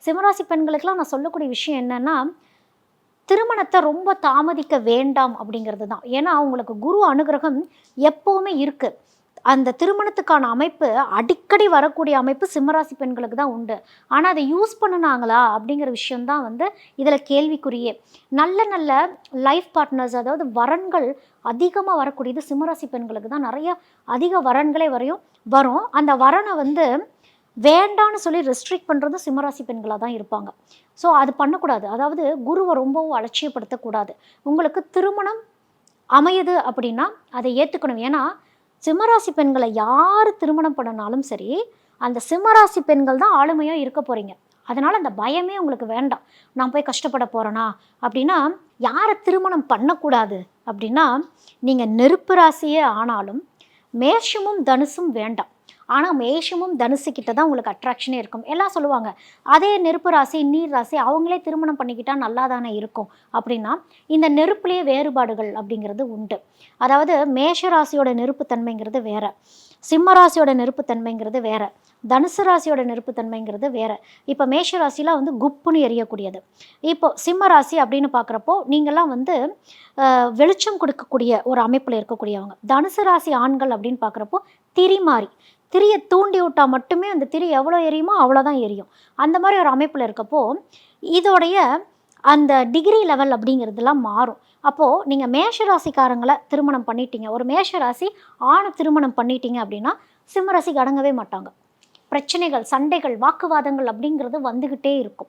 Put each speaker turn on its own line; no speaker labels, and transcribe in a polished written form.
சிம்மராசி பெண்களுக்கெல்லாம் நான் சொல்லக்கூடிய விஷயம் என்னன்னா, திருமணத்தை ரொம்ப தாமதிக்க வேண்டாம் அப்படிங்கிறது தான். ஏன்னா, அவங்களுக்கு குரு அனுகிரகம் எப்பவுமே இருக்கு. அந்த திருமணத்துக்கான அமைப்பு அடிக்கடி வரக்கூடிய அமைப்பு சிம்மராசி பெண்களுக்கு தான் உண்டு. ஆனா, அத யூஸ் பண்ணுனாங்களா? அப்படிங்கிற விஷயம் தான் வந்து இதில கேள்விக்குறியே. நல்ல நல்ல லைஃப் பார்ட்னர்ஸ் அதாவது வரன்கள் அதிகமா வரக்கூடியது சிம்மராசி பெண்களுக்கு தான். நெறைய அதிக வரன்களே வரும். அந்த வரன வந்து வேண்டான்னு சொல்லி ரெஸ்ட்ரிக்ட் பண்றதும் சிம்மராசி பெண்களா தான் இருப்பாங்க. ஸோ அது பண்ணக்கூடாது. அதாவது குருவ ரொம்பவும் அலட்சியப்படுத்தக்கூடாது. உங்களுக்கு திருமணம் அமையுது அப்படின்னா, அதை ஏத்துக்கணும். ஏன்னா, சிம்மராசி பெண்கள யாரு திருமணம் பண்ணனாலும் சரி, அந்த சிம்மராசி பெண்கள் தான் ஆளுமையா இருக்க போறீங்க. அதனால அந்த பயமே உங்களுக்கு வேண்டாம். நான் போய் கஷ்டப்பட போறேனா? அப்படின்னா, யார திருமணம் பண்ணக்கூடாது அப்படின்னா, நீங்க நெருப்பு ராசியே ஆனாலும், மேஷமும், தனுசும் வேண்டாம். ஆனா, மேஷமும், தனுசு கிட்ட தான் உங்களுக்கு அட்ராக்ஷனே இருக்கும். எல்லாம் சொல்லுவாங்க, அதே நெருப்பு ராசி, நீர் ராசி அவங்களே திருமணம் பண்ணிக்கிட்டா நல்லா தானே இருக்கும் அப்படின்னா, இந்த நெருப்புலயே வேறுபாடுகள் அப்படிங்கிறது உண்டு. அதாவது மேஷ ராசியோட நெருப்பு தன்மைங்கிறது வேற. சிம்ம ராசியோட நெருப்பு தன்மைங்கிறது வேற. தனுசு ராசியோட நெருப்பு தன்மைங்கிறது வேற. இப்ப மேஷ ராசிலாம் வந்து குப்புன்னு எரியக்கூடியது. இப்போ சிம்ம ராசி அப்படின்னு பார்க்குறப்போ, நீங்கலாம் வந்து வெளிச்சம் கொடுக்கக்கூடிய ஒரு அமைப்புல இருக்கக்கூடியவங்க. தனுசு ராசி ஆண்கள் அப்படின்னு பார்க்குறப்போ, திரி மாரி. திரிய தூண்டி விட்டா மட்டுமே அந்த திரி எவ்வளோ எரியுமோ அவ்வளோதான் எரியும். அந்த மாரி ஒரு அமைப்புல இருக்கப்போ, இதோடைய அந்த டிகிரி லெவல் அப்படிங்கிறதுலாம் மாறும். அப்போ நீங்க மேஷ ராசிக்காரங்கள திருமணம் பண்ணிட்டீங்க. ஒரு மேஷ ராசி ஆண திருமணம் பண்ணிட்டீங்க அப்படின்னா, சிம்ம ராசிக்கு அடங்கவே மாட்டாங்க. பிரச்சனைகள், சண்டைகள், வாக்குவாதங்கள் அப்படிங்கிறது வந்துகிட்டே இருக்கும்.